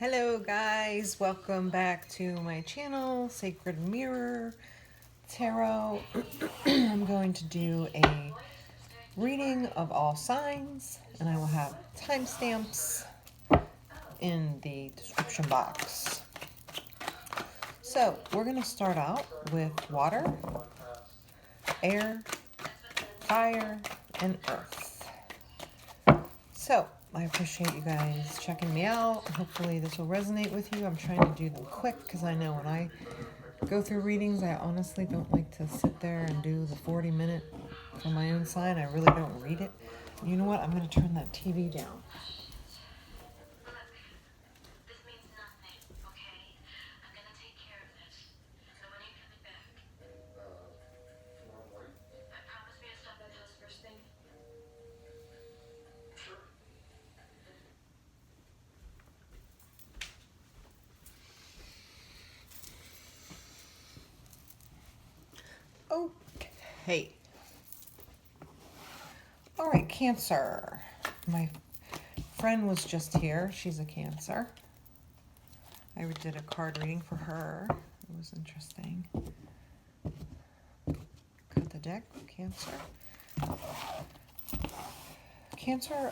Hello guys, welcome back to my channel, Sacred Mirror Tarot. I'm going to do a reading of all signs, and I will have timestamps in the description box. So we're going to start out with water, air, fire, and earth. So I appreciate you guys checking me out. Hopefully this will resonate with you. I'm trying to do them quick because I know when I go through readings, I honestly don't like to sit there and do the 40-minute for my own sign. I really don't read it. You know what? I'm going to turn that TV down. Okay. All right, Cancer. My friend was just here. She's a Cancer. I did a card reading for her. It was interesting. Cut the deck, Cancer. Cancer,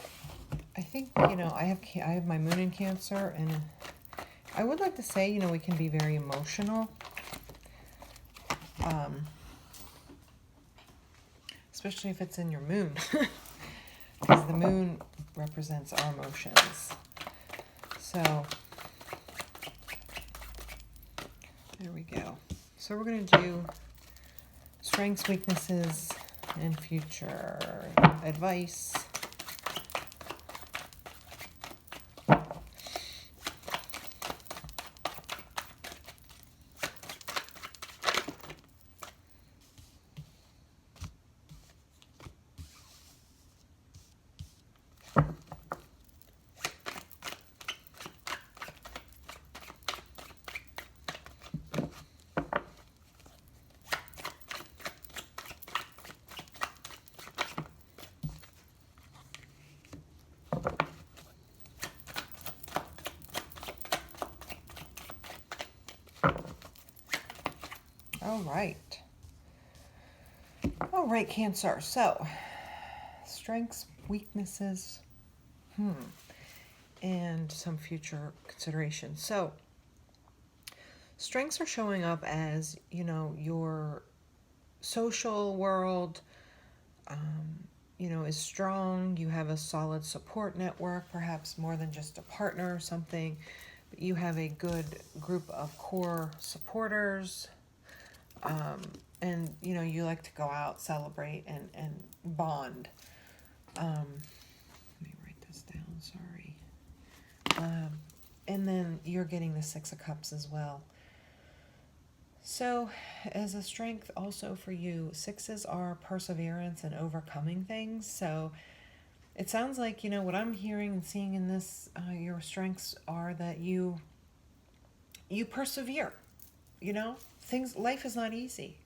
I think, I have my moon in Cancer, and I would like to say, we can be very emotional. Especially if it's in your moon, because the moon represents our emotions. So there we go. So we're going to do strengths, weaknesses, and future advice. All right, Cancer. So, strengths, weaknesses, and some future considerations. So, strengths are showing up as, your social world, is strong. You have a solid support network, perhaps more than just a partner or something. But you have a good group of core supporters. And, you like to go out, celebrate, and bond. Let me write this down, sorry. And then you're getting the Six of Cups as well. So, as a strength also for you, sixes are perseverance and overcoming things. So, it sounds like, what I'm hearing and seeing in this, your strengths are that you persevere, life is not easy.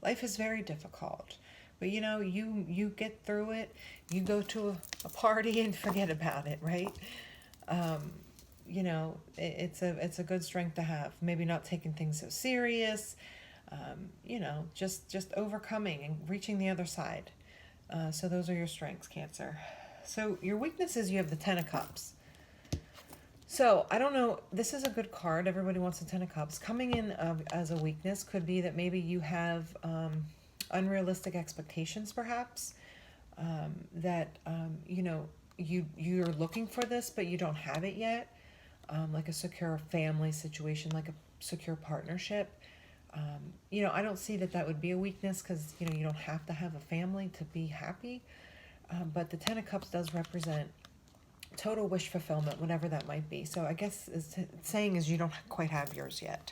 Life is very difficult, but you get through it. You go to a party and forget about it, right? It's a good strength to have. Maybe not taking things so serious, just overcoming and reaching the other side. So those are your strengths, Cancer. So your weaknesses, you have the Ten of Cups. So, I don't know, this is a good card. Everybody wants the Ten of Cups. Coming in as a weakness could be that maybe you have unrealistic expectations, perhaps. You're looking for this, but you don't have it yet. Like a secure family situation, like a secure partnership. I don't see that would be a weakness because, you don't have to have a family to be happy. But the Ten of Cups does represent total wish fulfillment, whatever that might be. So I guess it's saying is you don't quite have yours yet.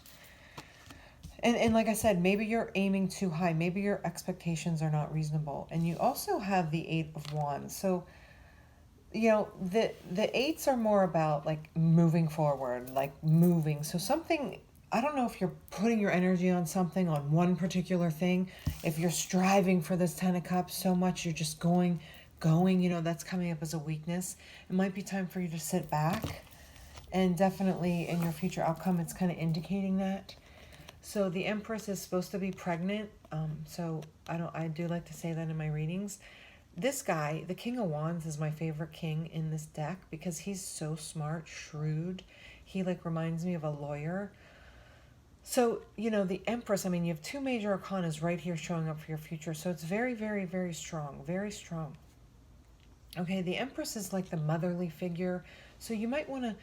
And like I said, maybe you're aiming too high. Maybe your expectations are not reasonable. And you also have the Eight of Wands. So, the eights are more about like moving forward, like moving. So something, I don't know if you're putting your energy on something, on one particular thing. If you're striving for this Ten of Cups so much, you're just going, that's coming up as a weakness. It might be time for you to sit back And definitely in your future outcome, it's kind of indicating that. So the Empress is supposed to be pregnant. So I do like to say that in my readings. This guy, the King of Wands, is my favorite king in this deck because he's so smart, shrewd. He like reminds me of a lawyer. So, you know, the Empress, I mean, you have two major arcanas right here showing up for your future. So it's very, very, very strong, very strong. Okay, the Empress is like the motherly figure. So you might want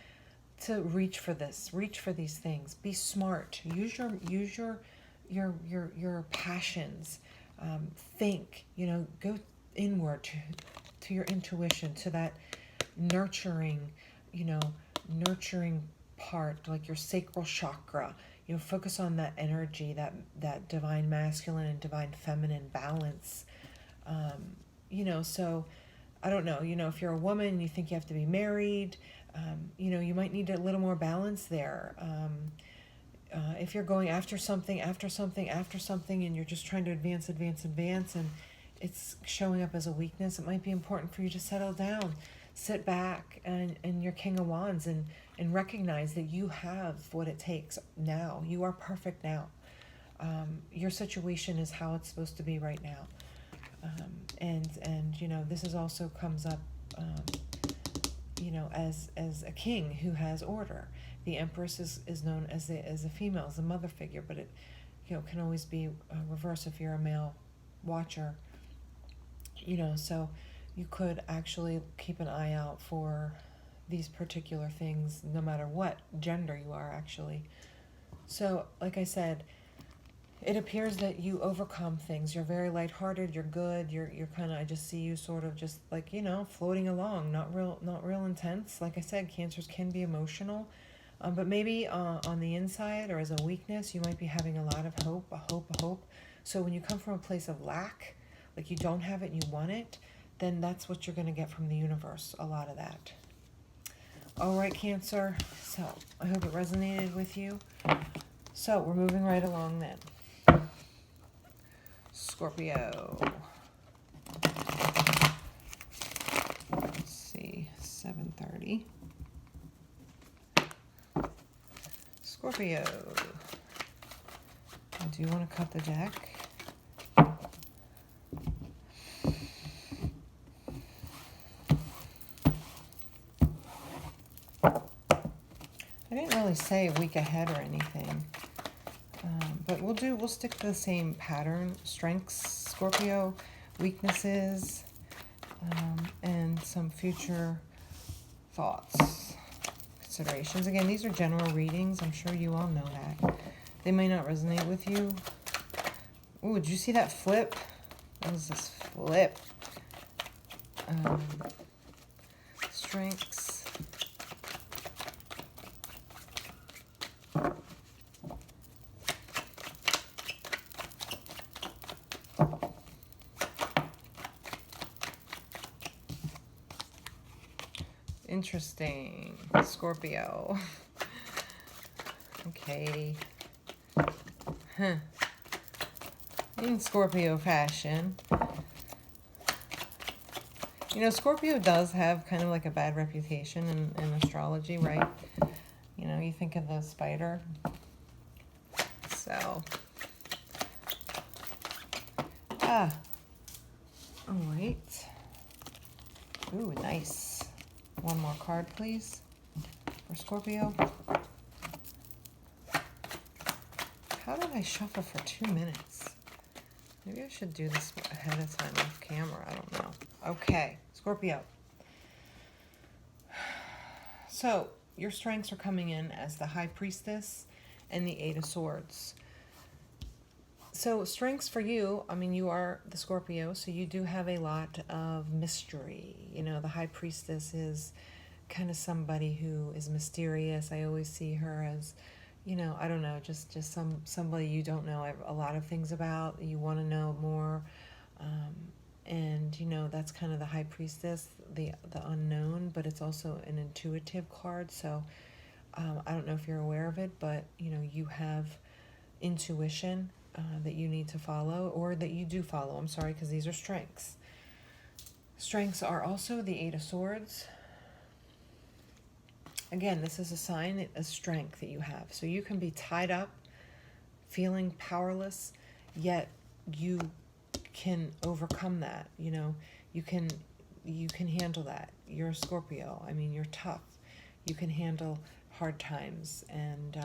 to reach for this, reach for these things. Be smart. Use your passions. Think, you know, go inward to your intuition, to that nurturing, you know, nurturing part, like your sacral chakra. You know, focus on that energy, that divine masculine and divine feminine balance. You know, so I don't know, you know, if you're a woman, you think you have to be married, you know, you might need a little more balance there. If you're going after something, and you're just trying to advance, and it's showing up as a weakness, it might be important for you to settle down, sit back, and your King of Wands, and recognize that you have what it takes now. You are perfect now. Your situation is how it's supposed to be right now. And you know, this is also comes up, you know, as a king who has order. The Empress is known as a female, as a mother figure, but it, you know, can always be reverse if you're a male watcher. You know, so you could actually keep an eye out for these particular things, no matter what gender you are, actually. So, like I said, it appears that you overcome things. You're very lighthearted. You're good. You're kind of, I just see you sort of just like, you know, floating along, not real intense. Like I said, Cancers can be emotional, but maybe on the inside or as a weakness, you might be having a lot of hope, a hope. So when you come from a place of lack, like you don't have it and you want it, then that's what you're going to get from the universe, a lot of that. All right, Cancer. So I hope it resonated with you. So we're moving right along then. Scorpio. Let's see, 7:30. Scorpio. Do you want to cut the deck? I didn't really say a week ahead or anything. But we'll stick to the same pattern. Strengths, Scorpio, weaknesses, and some future thoughts, considerations. Again, these are general readings. I'm sure you all know that. They may not resonate with you. Ooh, did you see that flip? What is this flip? Strengths. Interesting. Scorpio. Okay. Huh. In Scorpio fashion. You know, Scorpio does have kind of like a bad reputation in astrology, right? You know, you think of the spider. So. All right. Ooh, nice. One more card, please, for Scorpio. How did I shuffle for 2 minutes? Maybe I should do this ahead of time off camera. I don't know. Okay, Scorpio. So, your strengths are coming in as the High Priestess and the Eight of Swords. So strengths for you, I mean, you are the Scorpio, so you do have a lot of mystery. You know, the High Priestess is kind of somebody who is mysterious. I always see her as, you know, I don't know, just somebody you don't know a lot of things about. You want to know more. And, you know, that's kind of the High Priestess, the unknown, but it's also an intuitive card. So I don't know if you're aware of it, but, you know, you have intuition that you need to follow, or that you do follow. I'm sorry, because these are strengths. Strengths are also the Eight of Swords, again, this is a sign of strength that you have. So you can be tied up, feeling powerless, yet you can overcome that. You know, you can handle that. You're a Scorpio. I mean, you're tough. You can handle hard times, and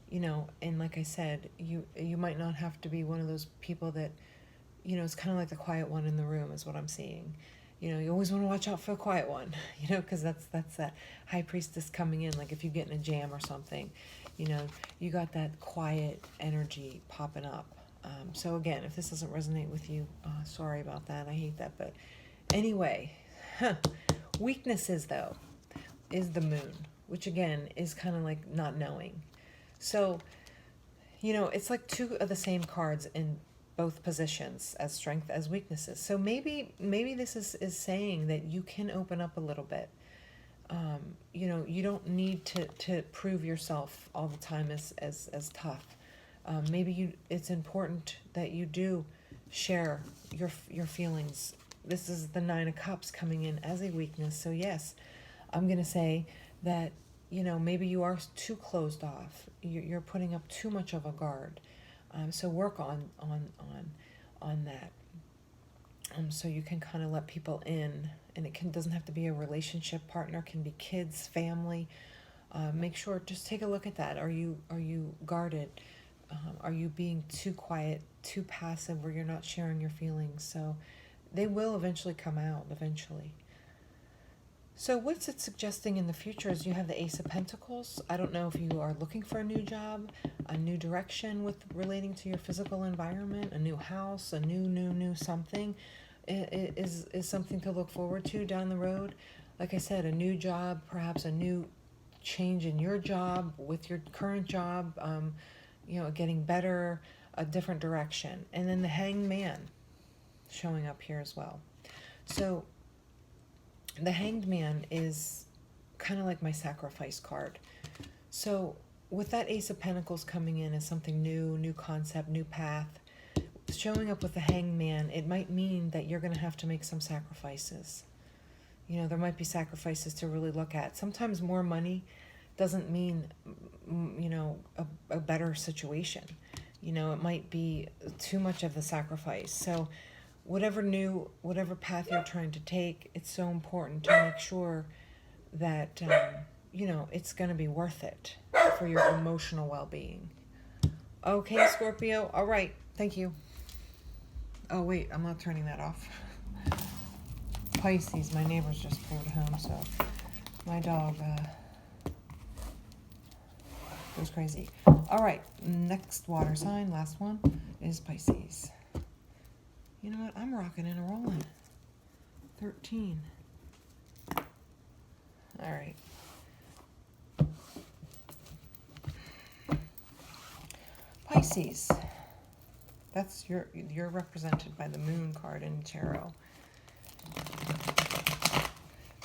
you know, and like I said, you might not have to be one of those people that, you know, it's kind of like the quiet one in the room is what I'm seeing. You know, you always want to watch out for the quiet one, you know, because that's that high priestess coming in. Like if you get in a jam or something, you know, you got that quiet energy popping up. So again, if this doesn't resonate with you, sorry about that. I hate that. But anyway, weaknesses though is the moon, which again is kind of like not knowing. So, you know, it's like two of the same cards in both positions, as strength as weaknesses. So maybe this is saying that you can open up a little bit. You know, you don't need to prove yourself all the time as tough. Maybe it's important that you do share your feelings. This is the Nine of Cups coming in as a weakness. So yes, I'm going to say that, you know, maybe you are too closed off. You're putting up too much of a guard. So work on that. So you can kind of let people in, and it doesn't have to be a relationship partner. It can be kids, family. Make sure, just take a look at that. Are you guarded? Are you being too quiet, too passive, where you're not sharing your feelings? So they will eventually come out eventually. So what's it suggesting in the future is you have the Ace of Pentacles. I don't know if you are looking for a new job, a new direction with relating to your physical environment, a new house, a new something. It is something to look forward to down the road. Like I said, a new job, perhaps a new change in your job with your current job, you know, getting better, a different direction. And then the Hanged Man showing up here as well. So the Hanged Man is kind of like my sacrifice card. So with that Ace of Pentacles coming in as something new concept, new path, showing up with the Hanged Man, it might mean that you're going to have to make some sacrifices. You know, there might be sacrifices to really look at. Sometimes more money doesn't mean, you know, a better situation. You know, it might be too much of the sacrifice. So whatever path you're trying to take, it's so important to make sure that, you know, it's going to be worth it for your emotional well-being. Okay, Scorpio. All right. Thank you. Oh, wait. I'm not turning that off. Pisces. My neighbors just pulled home, so my dog goes crazy. All right. Next water sign, last one, is Pisces. You know what? I'm rocking and rolling. 13. All right. Pisces. That's you're represented by the Moon card in tarot.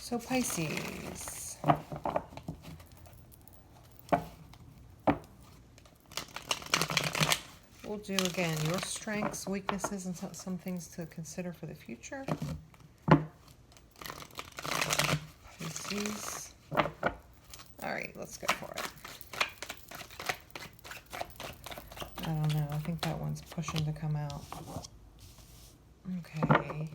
So Pisces. We'll do again your strengths, weaknesses, and some things to consider for the future. Pisces. All right, let's go for it. I don't know. I think that one's pushing to come out. Okay.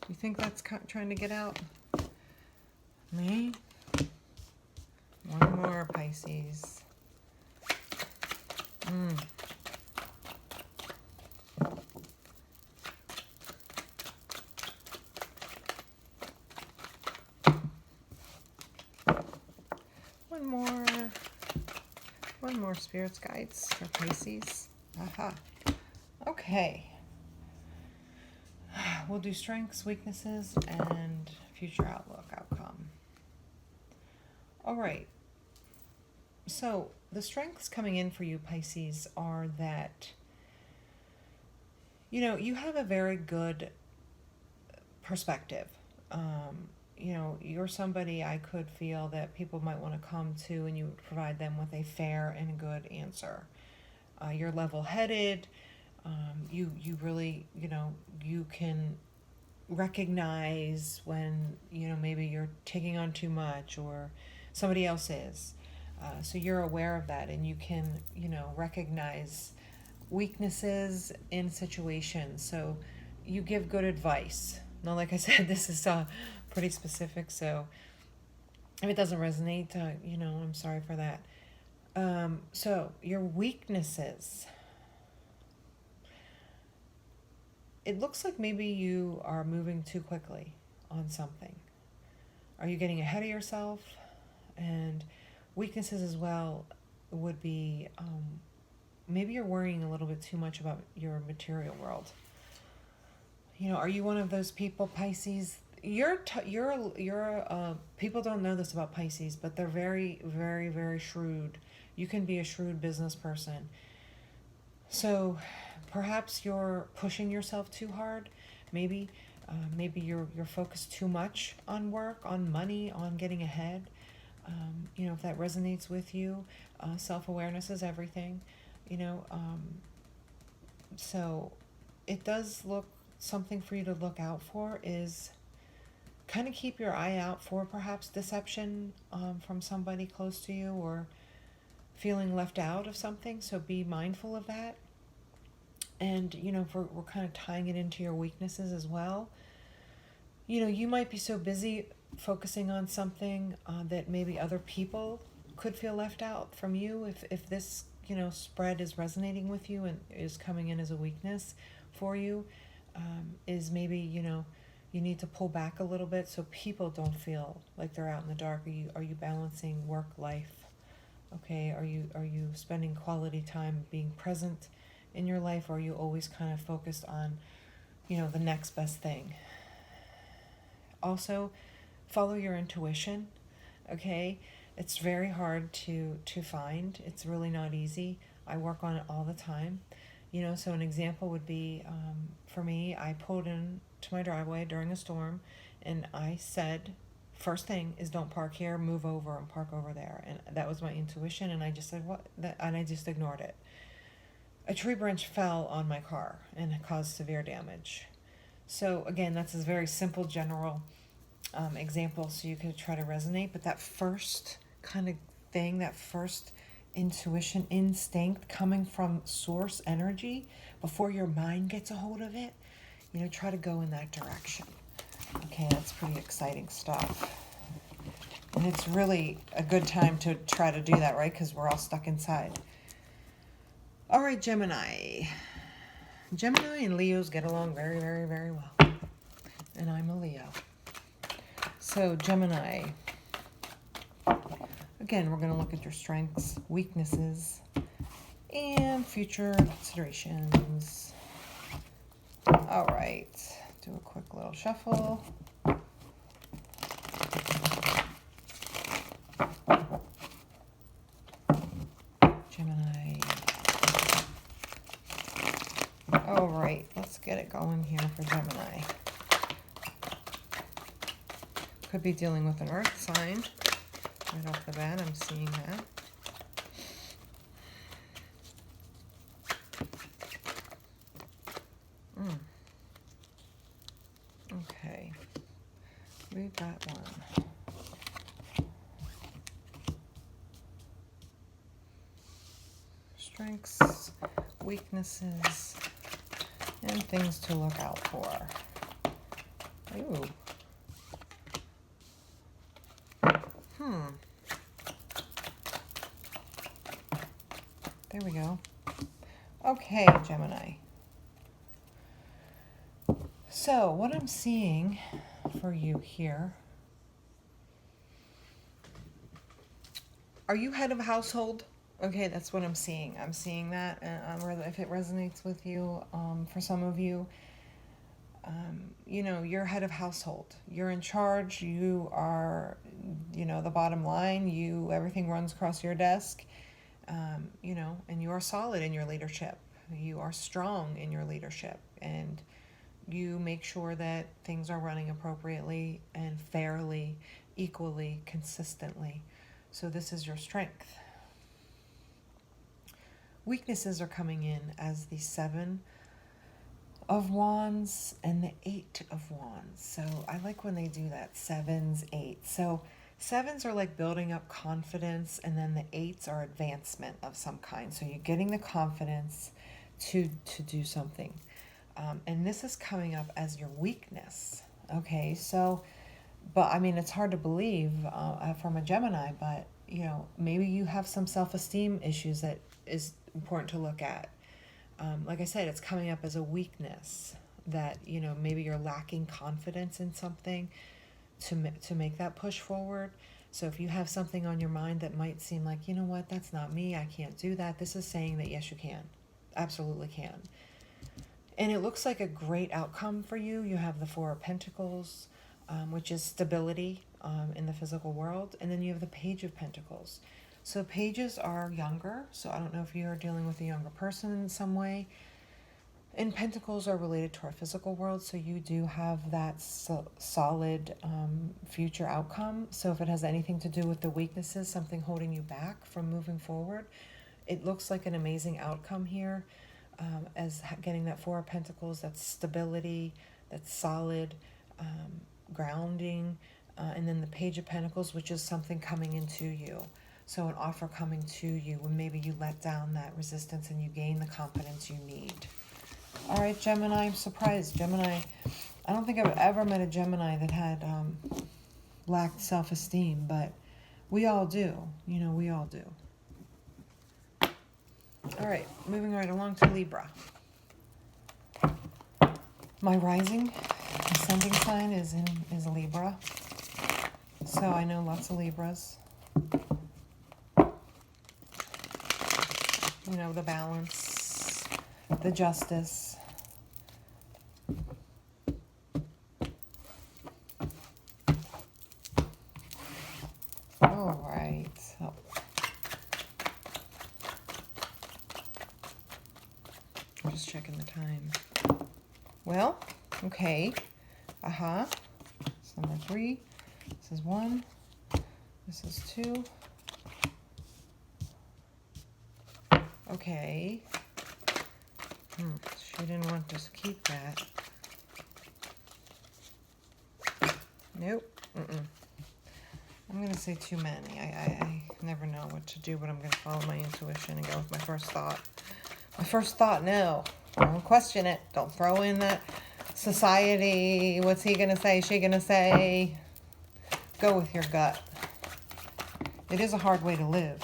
You think that's trying to get out? Me? One more, Pisces. on, more spirits guides for Pisces. Aha. Okay. We'll do strengths, weaknesses, and future outlook, outcome. All right. So the strengths coming in for you, Pisces, are that, you know, you have a very good perspective. You know, you're somebody I could feel that people might want to come to, and you would provide them with a fair and good answer. You're level-headed. You really, you know, you can recognize when, you know, maybe you're taking on too much or somebody else is. So you're aware of that, and you can, you know, recognize weaknesses in situations. So you give good advice. Now, like I said, this is pretty specific, so if it doesn't resonate, you know, I'm sorry for that. So your weaknesses. It looks like maybe you are moving too quickly on something. Are you getting ahead of yourself? And weaknesses as well would be maybe you're worrying a little bit too much about your material world. You know, are you one of those people, Pisces? People don't know this about Pisces, but they're very, very, very shrewd. You can be a shrewd business person. So perhaps you're pushing yourself too hard. Maybe you're focused too much on work, on money, on getting ahead. You know, if that resonates with you, self-awareness is everything. You know, so it does look, something for you to look out for is kind of keep your eye out for perhaps deception from somebody close to you, or feeling left out of something. So be mindful of that. And, you know, we're kind of tying it into your weaknesses as well. You know, you might be so busy focusing on something that maybe other people could feel left out from you. If this, you know, spread is resonating with you and is coming in as a weakness for you, is maybe, you know, you need to pull back a little bit so people don't feel like they're out in the dark. Are you balancing work life? Okay, are you spending quality time being present in your life, or are you always kind of focused on, you know, the next best thing? Also, follow your intuition. Okay, it's very hard to find. It's really not easy. I work on it all the time. You know, so an example would be, for me, I pulled in to my driveway during a storm, and I said, first thing is don't park here, move over and park over there. And that was my intuition, and I just said, what? And I just ignored it. A tree branch fell on my car and it caused severe damage. So again, that's a very simple, general example, so you could try to resonate. But that first kind of thing, that first intuition, instinct coming from source energy before your mind gets a hold of it, you know, try to go in that direction. Okay, that's pretty exciting stuff. And it's really a good time to try to do that, right? Because we're all stuck inside. All right, Gemini. Gemini and Leos get along very, very, very well. And I'm a Leo. So Gemini. Again, we're going to look at your strengths, weaknesses, and future considerations. All right. Do a quick little shuffle. Gemini. All right, let's get it going here for Gemini. Could be dealing with an earth sign. Right off the bat, I'm seeing that. Okay, read that one. Strengths, weaknesses, and things to look out for. Ooh. There we go. Okay, Gemini. So, what I'm seeing for you here. Are you head of a household? Okay, that's what I'm seeing. I'm seeing that, if it resonates with you, for some of you, you know, you're head of household. You're in charge. You are, you know, the bottom line. Everything runs across your desk, you know, and you are solid in your leadership. You are strong in your leadership, and you make sure that things are running appropriately and fairly, equally, consistently. So this is your strength. Weaknesses are coming in as the Seven of Wands and the Eight of Wands. So I like when they do that, sevens, eights. So sevens are like building up confidence, and then the eights are advancement of some kind. So you're getting the confidence to do something. And this is coming up as your weakness. Okay, so, but I mean, it's hard to believe from a Gemini, but, you know, maybe you have some self-esteem issues that is important to look at. Like I said, it's coming up as a weakness that, you know, maybe you're lacking confidence in something to make that push forward. So if you have something on your mind that might seem like, you know what, that's not me, I can't do that, this is saying that yes, you can. Absolutely can. And it looks like a great outcome for you. You have the Four of Pentacles, which is stability in the physical world. And then you have the Page of Pentacles. So pages are younger. So I don't know if you are dealing with a younger person in some way. And Pentacles are related to our physical world. So you do have that solid future outcome. So if it has anything to do with the weaknesses, something holding you back from moving forward, it looks like an amazing outcome here. As getting that Four of Pentacles, that's stability, that's solid, grounding, and then the Page of Pentacles, which is something coming into you. So an offer coming to you when maybe you let down that resistance and you gain the confidence you need. All right, Gemini, I'm surprised. Gemini, I don't think I've ever met a Gemini that had lacked self-esteem, but we all do. You know, we all do. All right, moving right along to Libra. My rising ascending sign is Libra. So I know lots of Libras. You know, the balance, the justice. All right. Oh. I'm just checking the time. Well, okay. It's number 3. This is 1. This is 2. Okay. She didn't want to keep that. Nope. I'm going to say too many. I never know what to do, but I'm going to follow my intuition and go with my first thought. My first thought, no. Don't question it. Don't throw in that society. What's he going to say? She going to say? Go with your gut. It is a hard way to live.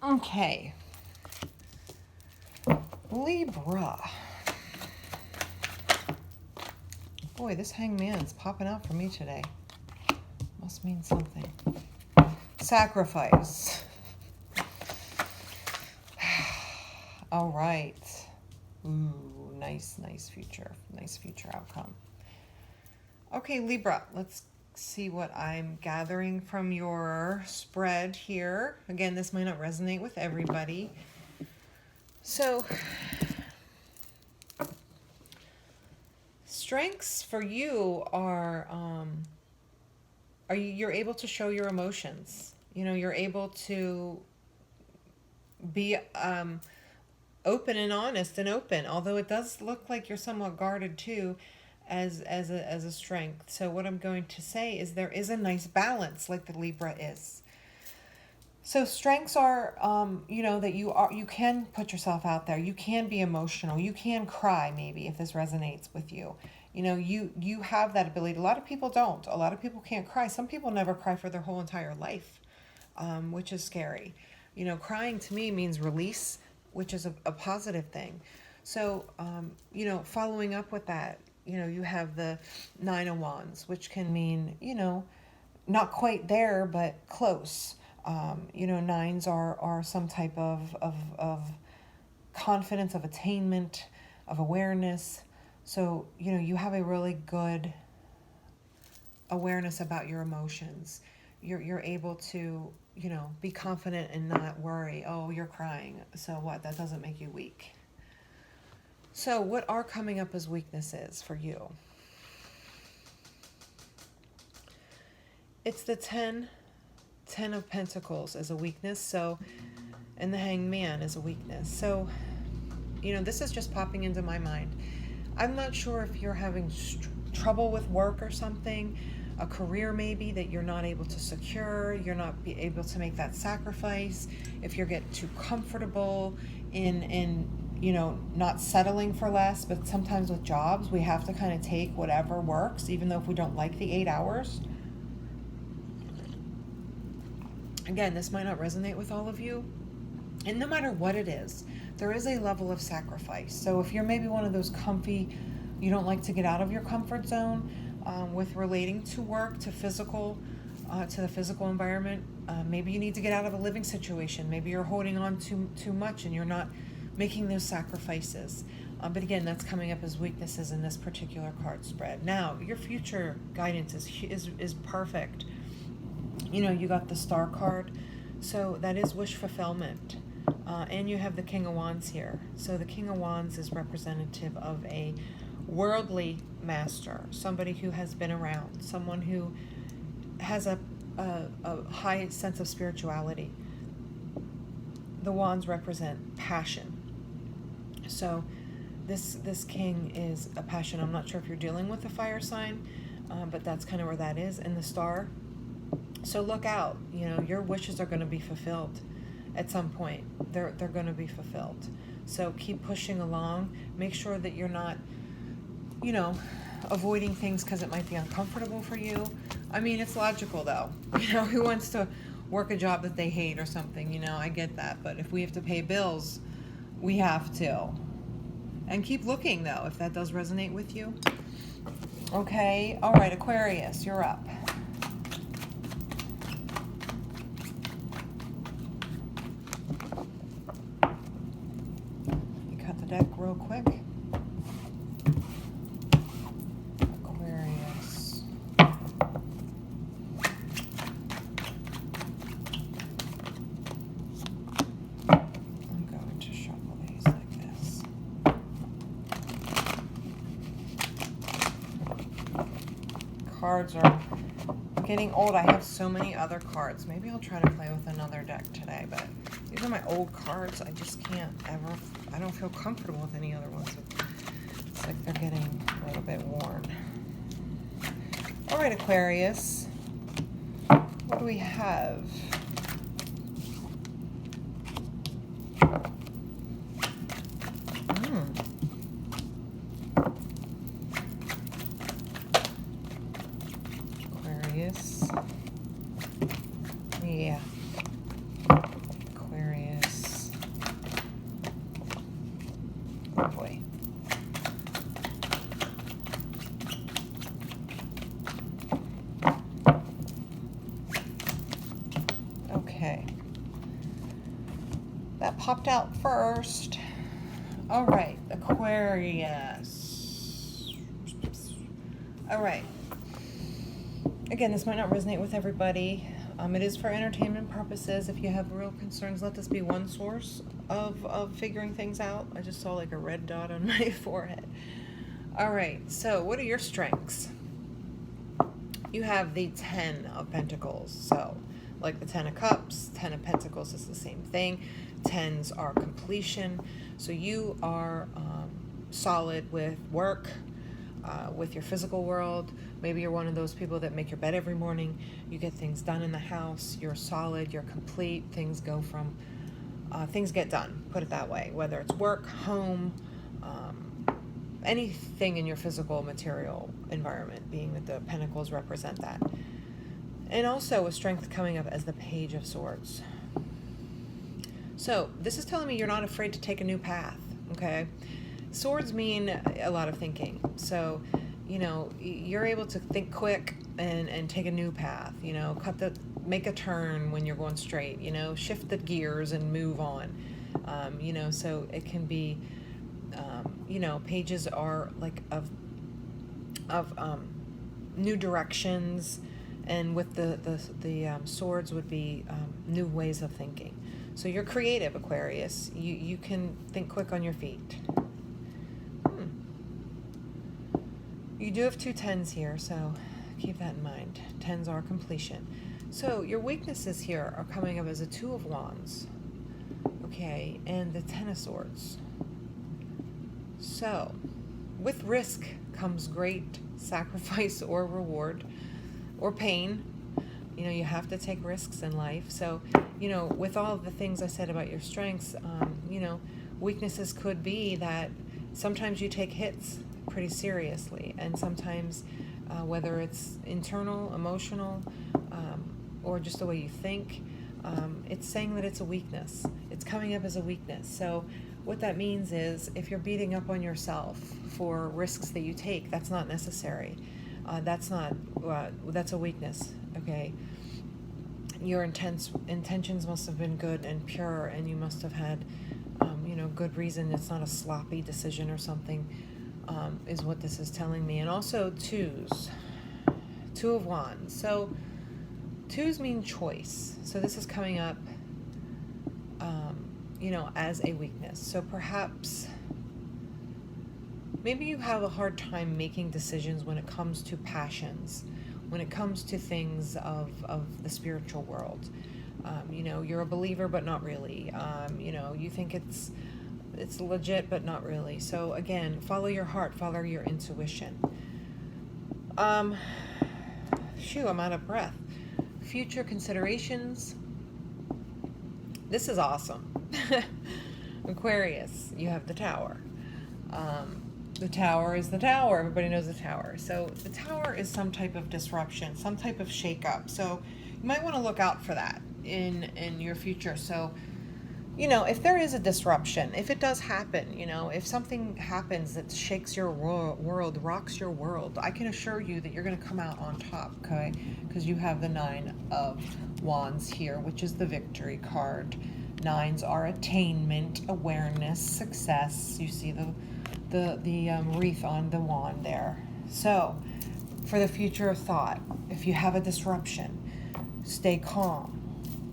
Okay. Libra. Boy, this hangman's popping out for me today. Must mean something. Sacrifice. All right. Ooh, nice future. Nice future outcome. Okay, Libra, let's see what I'm gathering from your spread here. Again, this might not resonate with everybody. So, strengths for you are you're able to show your emotions. You know, you're able to be open and honest and open, although it does look like you're somewhat guarded too as a strength. So what I'm going to say is there is a nice balance like the Libra is. So strengths are, you know, that you can put yourself out there. You can be emotional. You can cry, maybe, if this resonates with you. You know, you have that ability. A lot of people don't. A lot of people can't cry. Some people never cry for their whole entire life, which is scary. You know, crying to me means release, which is a positive thing. So, you know, following up with that, you know, you have the Nine of Wands, which can mean, you know, not quite there, but close. You know, nines are some type of confidence, of attainment, of awareness. So, you know, you have a really good awareness about your emotions. You're able to, you know, be confident and not worry. Oh, you're crying. So what? That doesn't make you weak. So what are coming up as weaknesses for you? It's the 10 of Pentacles as a weakness. So, and the Hanged Man as a weakness. So, you know, this is just popping into my mind. I'm not sure if you're having trouble with work or something, a career maybe that you're not able to secure, you're not able to make that sacrifice, if you're getting too comfortable in you know, not settling for less. But sometimes with jobs, we have to kind of take whatever works, even though if we don't like the 8 hours. Again, this might not resonate with all of you. And no matter what it is, there is a level of sacrifice. So if you're maybe one of those comfy, you don't like to get out of your comfort zone with relating to work, to physical, to the physical environment, maybe you need to get out of a living situation. Maybe you're holding on too much and you're not making those sacrifices. But again, that's coming up as weaknesses in this particular card spread. Now, your future guidance is perfect. You know, you got the Star card, so that is wish fulfillment. And you have the King of Wands here. So the King of Wands is representative of a worldly master, somebody who has been around, someone who has a high sense of spirituality. The Wands represent passion. So this king is a passion. I'm not sure if you're dealing with a fire sign, but that's kind of where that is in the Star. So look out, you know, your wishes are going to be fulfilled at some point. They're going to be fulfilled. So keep pushing along. Make sure that you're not, you know, avoiding things because it might be uncomfortable for you. I mean, it's logical though. You know, who wants to work a job that they hate or something? You know, I get that. But if we have to pay bills, we have to. And keep looking though, if that does resonate with you. Okay. All right, Aquarius, you're up. Deck real quick. Aquarius. I'm going to shuffle these like this. Cards are getting old. I have so many other cards. Maybe I'll try to play with another deck today, but these are my old cards. I just can't ever, I don't feel comfortable with any other ones. It's like they're getting a little bit worn. All right, Aquarius. What do we have? Aquarius. Yeah. Aquarius. Oh boy. Okay. That popped out first. All right, Aquarius. All right. Again, this might not resonate with everybody. It is for entertainment purposes. If you have real concerns, let this be one source of figuring things out. I just saw like a red dot on my forehead. All right, so what are your strengths? You have the 10 of Pentacles. So like the 10 of Cups, 10 of Pentacles is the same thing. 10s are completion. So you are solid with work, with your physical world. Maybe you're one of those people that make your bed every morning. You get things done in the house. You're solid. You're complete. Things go from, things get done. Put it that way. Whether it's work, home, anything in your physical material environment, being that the Pentacles represent that. And also a strength coming up as the Page of Swords. So this is telling me you're not afraid to take a new path. Okay. Swords mean a lot of thinking. So, you know, you're able to think quick and take a new path, you know, make a turn when you're going straight, you know, shift the gears and move on. You know, so it can be, you know, pages are like of new directions, and with the swords would be new ways of thinking. So you're creative, Aquarius. You can think quick on your feet. You do have 2 10s here, so keep that in mind. 10s are completion. So your weaknesses here are coming up as a 2 of Wands, okay, and the 10 of Swords. So with risk comes great sacrifice or reward or pain. You know, you have to take risks in life. So, you know, with all of the things I said about your strengths, you know, weaknesses could be that sometimes you take hits pretty seriously, and sometimes whether it's internal, emotional, or just the way you think, it's saying that it's a weakness. It's coming up as a weakness. So what that means is if you're beating up on yourself for risks that you take, that's not necessary. That's a weakness, okay? Your intentions must have been good and pure, and you must have had, you know, good reason. It's not a sloppy decision or something, is what this is telling me. And also 2s, 2 of Wands. So 2s mean choice. So this is coming up, you know, as a weakness. So perhaps maybe you have a hard time making decisions when it comes to passions, when it comes to things of the spiritual world. You know, you're a believer, but not really. You know, you think it's legit, but not really. So again, follow your heart, follow your intuition. Phew, I'm out of breath. Future considerations. This is awesome. Aquarius, you have the Tower. The Tower is the Tower. Everybody knows the Tower. So the Tower is some type of disruption, some type of shakeup. So you might want to look out for that in your future. So, you know, if there is a disruption, if it does happen, you know, if something happens that shakes your world, rocks your world, I can assure you that you're going to come out on top, okay? Because you have the 9 of Wands here, which is the victory card. 9s are attainment, awareness, success. You see the wreath on the wand there. So for the future of thought, if you have a disruption, stay calm.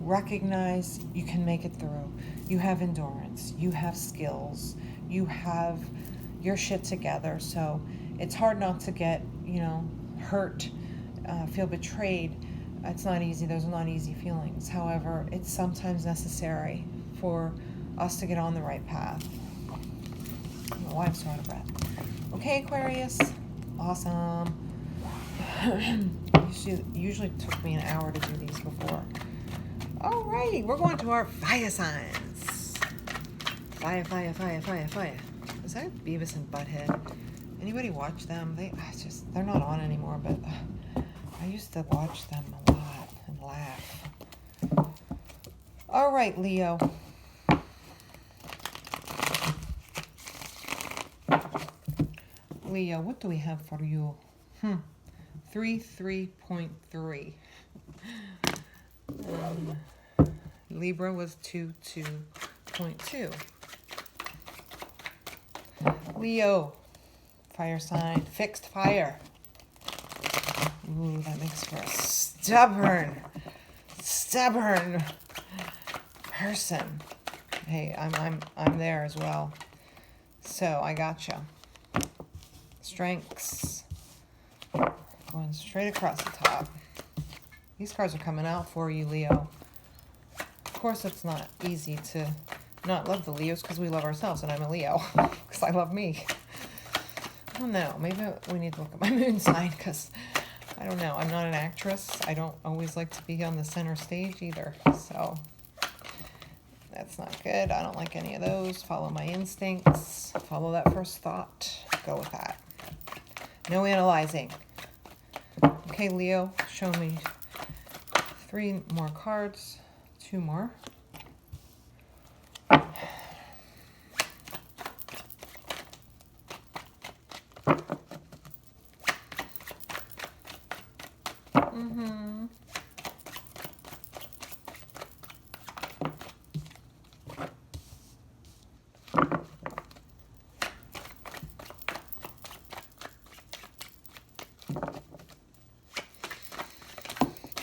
Recognize you can make it through. You have endurance. You have skills. You have your shit together. So it's hard not to get, you know, hurt, feel betrayed. It's not easy. Those are not easy feelings. However, it's sometimes necessary for us to get on the right path. I don't know why I'm so out of breath. Okay, Aquarius. Awesome. Usually took me an hour to do these before. All right, we're going to our fire signs. Fire, fire, fire, fire, fire. Is that Beavis and Butthead? Anybody watch them? They're not on anymore, but I used to watch them a lot and laugh. All right, Leo. Leo, what do we have for you? 3.3. Libra was 2.2. Leo, fire sign, fixed fire. Ooh, that makes for a stubborn person. Hey, I'm there as well. So I gotcha. Strengths. Going straight across the top. These cards are coming out for you, Leo. Of course, it's not easy to not love the Leos because we love ourselves, and I'm a Leo because I love me. I don't know. Maybe we need to look at my moon sign because I don't know. I'm not an actress. I don't always like to be on the center stage either. So that's not good. I don't like any of those. Follow my instincts. Follow that first thought. Go with that. No analyzing. Okay, Leo, show me 3 more cards. 2 more.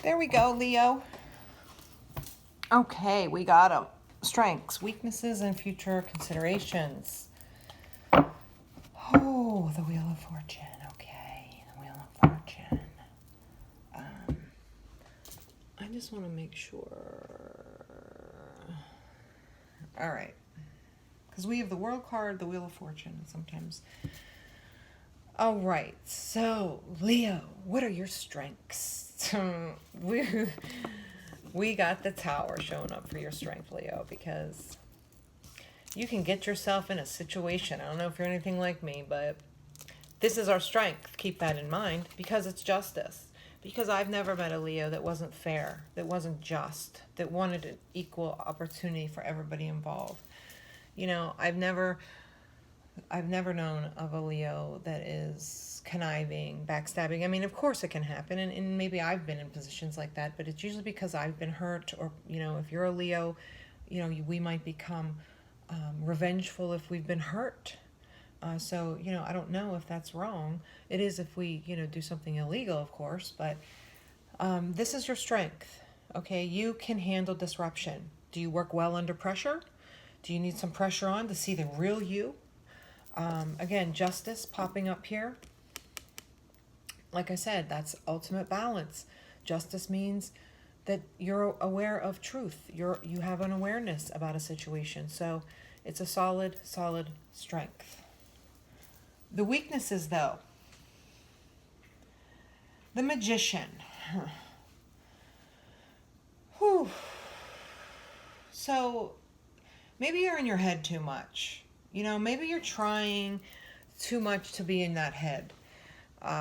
There we go, Leo. Okay, we got them. Strengths, weaknesses, and future considerations. Oh, the Wheel of Fortune. Okay, the Wheel of Fortune. I just want to make sure. All right. Because we have the World card, the Wheel of Fortune, sometimes. All right. So, Leo, what are your strengths? We got the Tower showing up for your strength, Leo, because you can get yourself in a situation. I don't know if you're anything like me, but this is our strength. Keep that in mind, because it's justice. Because I've never met a Leo that wasn't fair, that wasn't just, that wanted an equal opportunity for everybody involved. You know, I've never known of a Leo that is conniving, backstabbing. I mean, of course it can happen, and maybe I've been in positions like that, but it's usually because I've been hurt, or, you know, if you're a Leo, you know, we might become revengeful if we've been hurt. So, you know, I don't know if that's wrong. It is if we, you know, do something illegal, of course, but this is your strength, okay? You can handle disruption. Do you work well under pressure? Do you need some pressure on to see the real you? Again, justice popping up here. Like I said, that's ultimate balance. Justice means that you're aware of truth. You have an awareness about a situation. So it's a solid strength. The weaknesses, though. The Magician. Whew. So maybe you're in your head too much. You know, maybe you're trying too much to be in that head.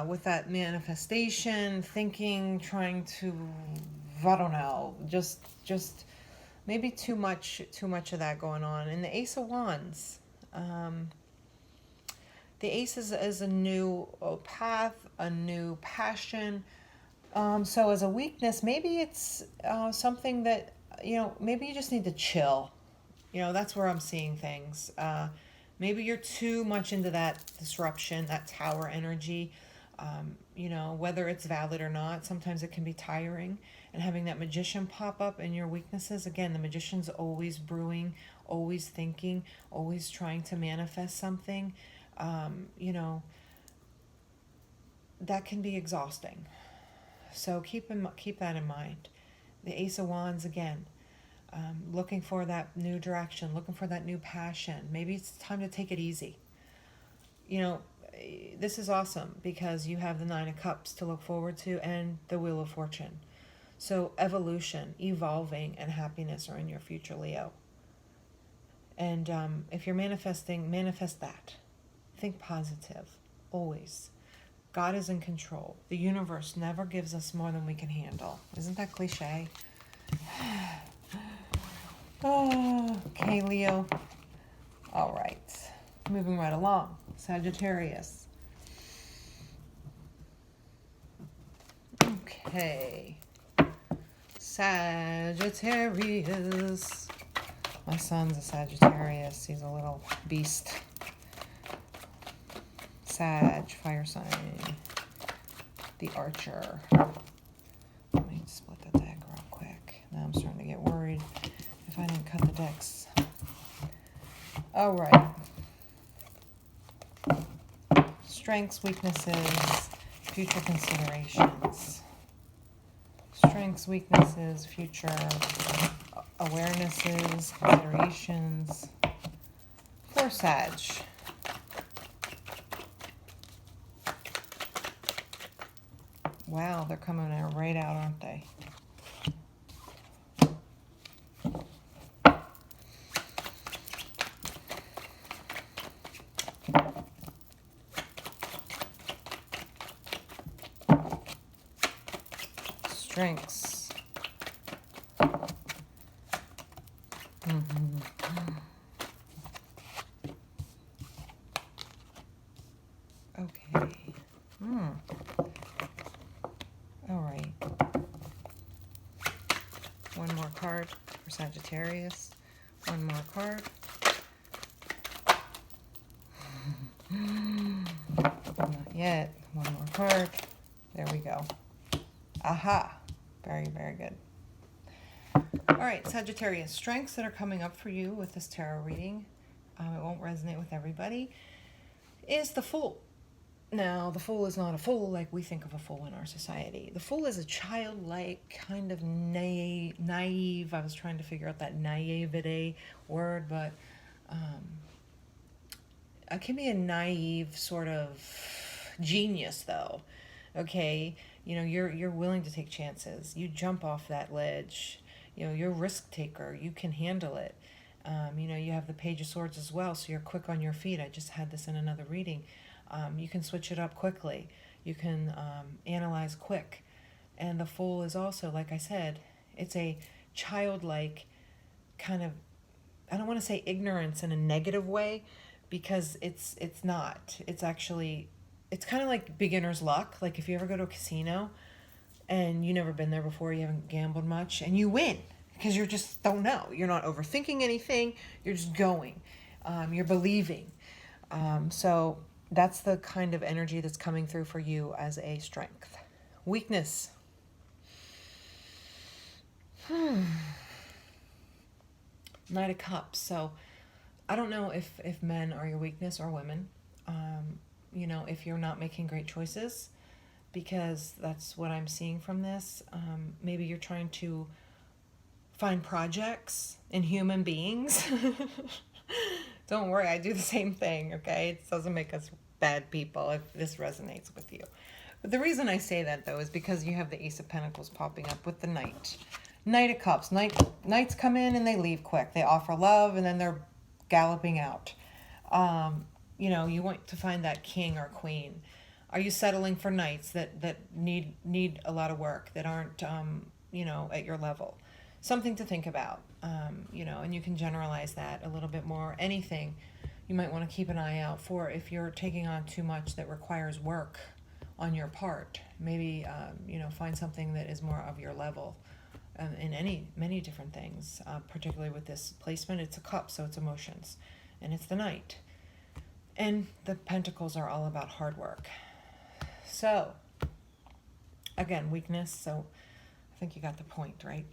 With that manifestation, thinking, trying to, I don't know, just maybe too much of that going on. And the Ace of Wands. The Ace is a new path, a new passion. So as a weakness, maybe it's something that, you know, maybe you just need to chill. You know, that's where I'm seeing things. Maybe you're too much into that disruption, that Tower energy. You know, whether it's valid or not, sometimes it can be tiring. And having that Magician pop up in your weaknesses, again, the Magician's always brewing, always thinking, always trying to manifest something. You know, that can be exhausting. So keep that in mind. The Ace of Wands, again, looking for that new direction, looking for that new passion. Maybe it's time to take it easy. You know, this is awesome because you have the Nine of Cups to look forward to and the Wheel of Fortune. So evolution, evolving, and happiness are in your future, Leo. And if you're manifesting, manifest that. Think positive, always. God is in control. The universe never gives us more than we can handle. Isn't that cliche? Oh, okay, Leo. All right. Moving right along. Sagittarius. Okay. Sagittarius. My son's a Sagittarius. He's a little beast. Sag, fire sign. The Archer. Let me split the deck real quick. Now I'm starting to get worried if I didn't cut the decks. All right. Strengths, weaknesses, future considerations. Strengths, weaknesses, future awarenesses, considerations. For Sag. Wow, they're coming right out, aren't they? Strengths. Okay. All right. One more card for Sagittarius. One more card. Not yet. One more card. There we go. Aha. Very, very good. All right, Sagittarius, strengths that are coming up for you with this tarot reading, it won't resonate with everybody, is the Fool. Now, the Fool is not a fool like we think of a fool in our society. The Fool is a childlike, kind of naive. I was trying to figure out that naivete word, but it can be a naive sort of genius, though. Okay, you know, you're willing to take chances. You jump off that ledge. You know, you're a risk taker. You can handle it. You know, you have the Page of Swords as well, so you're quick on your feet. I just had this in another reading. You can switch it up quickly. You can analyze quick. And the Fool is also, like I said, it's a childlike kind of, I don't want to say ignorance in a negative way, because it's not. It's actually, it's kind of like beginner's luck. Like if you ever go to a casino and you've never been there before, you haven't gambled much, and you win because you just don't know. You're not overthinking anything. You're just going. You're believing. So that's the kind of energy that's coming through for you as a strength. Weakness. Knight of Cups. So I don't know if men are your weakness or women. You know, if you're not making great choices, because that's what I'm seeing from this. Maybe you're trying to find projects in human beings. Don't worry, I do the same thing, okay? It doesn't make us bad people if this resonates with you. But the reason I say that, though, is because you have the Ace of Pentacles popping up with the Knight. Knight of Cups. Knights come in and they leave quick. They offer love and then they're galloping out. You know, you want to find that king or queen. Are you settling for knights that need a lot of work, that aren't, you know, at your level? Something to think about, you know, and you can generalize that a little bit more. Anything you might want to keep an eye out for if you're taking on too much that requires work on your part. Maybe, you know, find something that is more of your level in many different things, particularly with this placement. It's a cup, so it's emotions, and it's the Knight. And the Pentacles are all about hard work. So, again, weakness, so I think you got the point, right?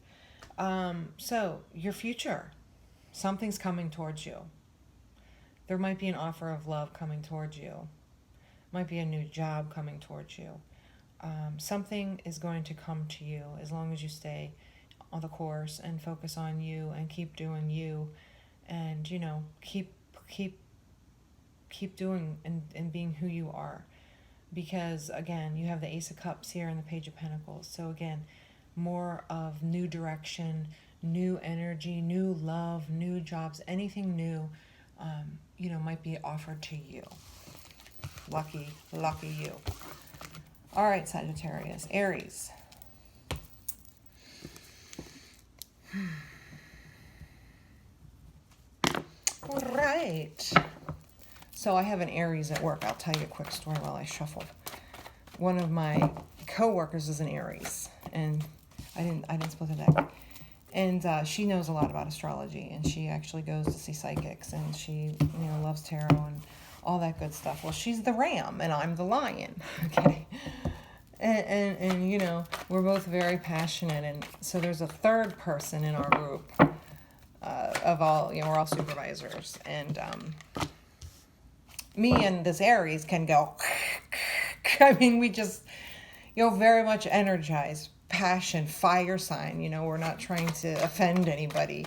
So, your future, something's coming towards you. There might be an offer of love coming towards you. Might be a new job coming towards you. Something is going to come to you as long as you stay on the course and focus on you and keep doing you, and, you know, keep doing and being who you are. Because, again, you have the Ace of Cups here and the Page of Pentacles. So, again, more of new direction, new energy, new love, new jobs, anything new, you know, might be offered to you. Lucky you. All right, Sagittarius. Aries. All right. So I have an Aries at work. I'll tell you a quick story while I shuffle. One of my co-workers is an Aries, and I didn't split the deck. And she knows a lot about astrology, and she actually goes to see psychics, and she, you know, loves tarot and all that good stuff. Well, she's the ram, and I'm the lion. Okay. And you know, we're both very passionate, and so there's a third person in our group of all, you know, we're all supervisors, and me and this Aries can go, I mean, we just, you know, very much energized, passion, fire sign, you know, we're not trying to offend anybody.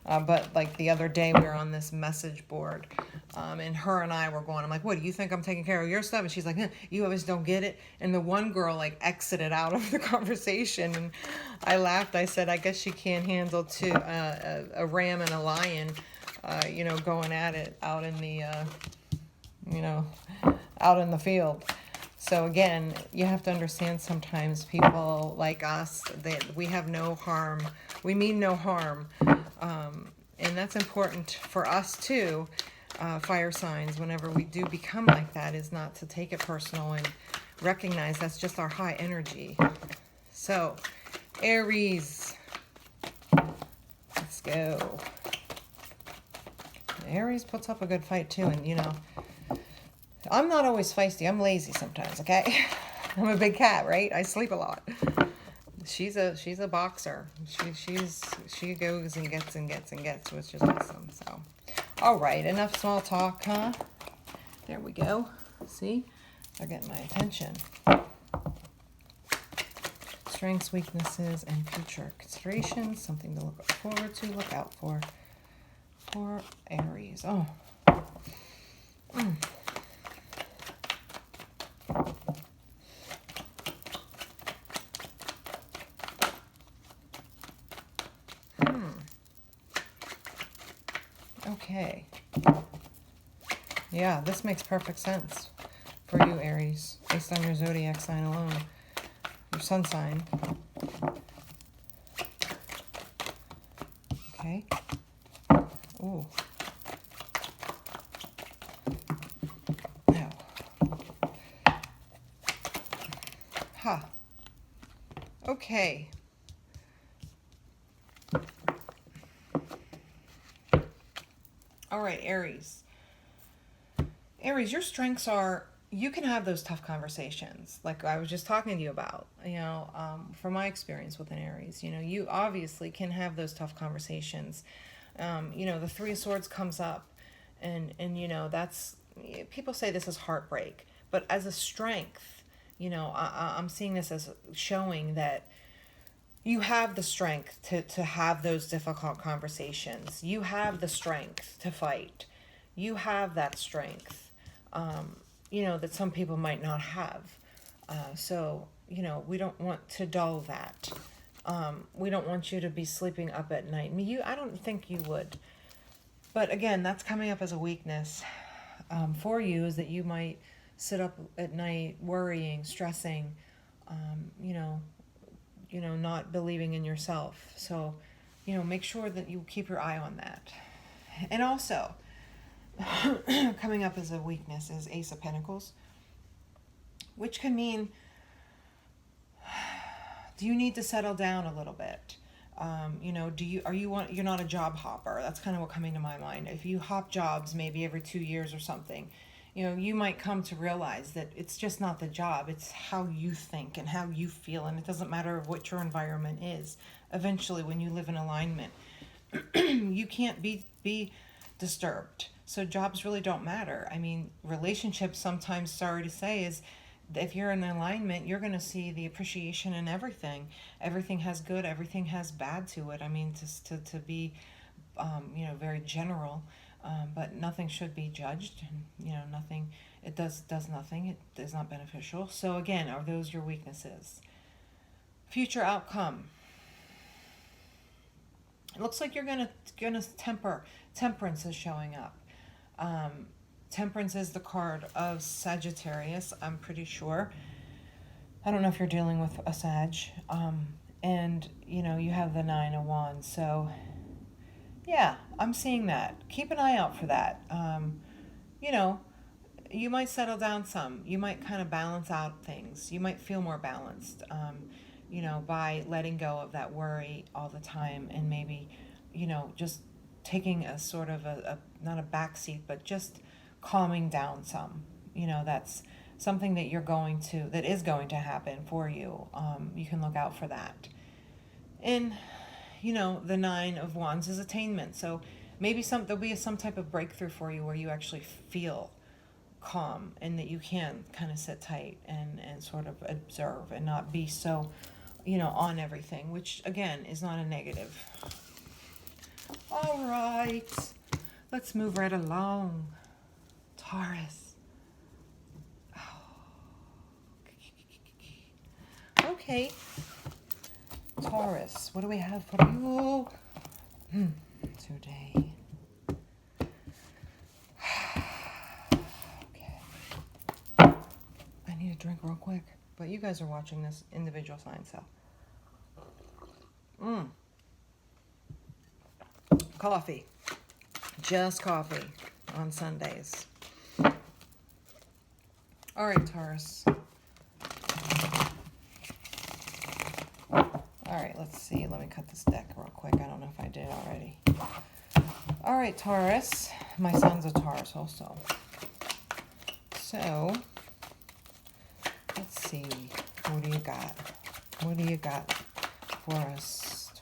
But like the other day we were on this message board, and her and I were going, I'm like, what, do you think I'm taking care of your stuff? And she's like, you always don't get it. And the one girl like exited out of the conversation, and I laughed. I said, I guess she can't handle a ram and a lion, you know, going at it out in the, you know, out in the field. So again, you have to understand sometimes people like us, we have no harm. We mean no harm. And that's important for us too, fire signs, whenever we do become like that, is not to take it personal and recognize that's just our high energy. So, Aries, let's go. Aries puts up a good fight too, and you know, I'm not always feisty. I'm lazy sometimes, okay? I'm a big cat, right? I sleep a lot. she's a boxer. She goes and gets and gets and gets, which is awesome. So, all right, enough small talk, huh? There we go. See, they're getting my attention. Strengths, weaknesses, and future considerations. Something to look forward to, look out for Aries. Oh. Okay. Yeah, this makes perfect sense for you, Aries, based on your zodiac sign alone. Your sun sign. Okay. Ooh. No. Huh. Okay. All right, Aries. Aries, your strengths are, you can have those tough conversations like I was just talking to you about, from my experience with an Aries. You obviously can have those tough conversations. The Three of Swords comes up and that's, people say this is heartbreak, but as a strength, I'm seeing this as showing that you have the strength to have those difficult conversations. You have the strength to fight. You have that strength, that some people might not have. So, we don't want to dull that. We don't want you to be sleeping up at night. I don't think you would. But again, that's coming up as a weakness for you, is that you might sit up at night worrying, stressing, not believing in yourself. So, make sure that you keep your eye on that. And also, coming up as a weakness is Ace of Pentacles, which can mean, do you need to settle down a little bit? You're not a job hopper. That's kind of what coming to my mind. If you hop jobs maybe every 2 years or something, you might come to realize that it's just not the job. It's how you think and how you feel. And it doesn't matter what your environment is. Eventually, when you live in alignment, you can't be disturbed. So jobs really don't matter. Relationships sometimes, sorry to say, is if you're in alignment, you're going to see the appreciation in everything. Everything has good, everything has bad to it. Just to be, very general. But nothing should be judged, and nothing, it does nothing, it is not beneficial. So again, are those your weaknesses? Future outcome. It looks like you're gonna temperance is showing up. Temperance is the card of Sagittarius, I'm pretty sure. I don't know if you're dealing with a Sag. And you have the Nine of Wands, so yeah, I'm seeing that. Keep an eye out for that. You might settle down some. You might kind of balance out things. You might feel more balanced, by letting go of that worry all the time, and maybe, just taking a sort of not a backseat, but just calming down some. That's something that that is going to happen for you. You can look out for that. And the Nine of Wands is attainment. So maybe there'll be some type of breakthrough for you where you actually feel calm, and that you can kind of sit tight and sort of observe and not be so, on everything, which again is not a negative. All right, let's move right along. Taurus. Okay. Taurus, what do we have for you today? Okay. I need a drink real quick, but you guys are watching this individual sign, so. Coffee. Just coffee on Sundays. All right, Taurus. All right, let's see. Let me cut this deck real quick. I don't know if I did already. All right, Taurus. My son's a Taurus also. So, let's see. What do you got? What do you got Taurus.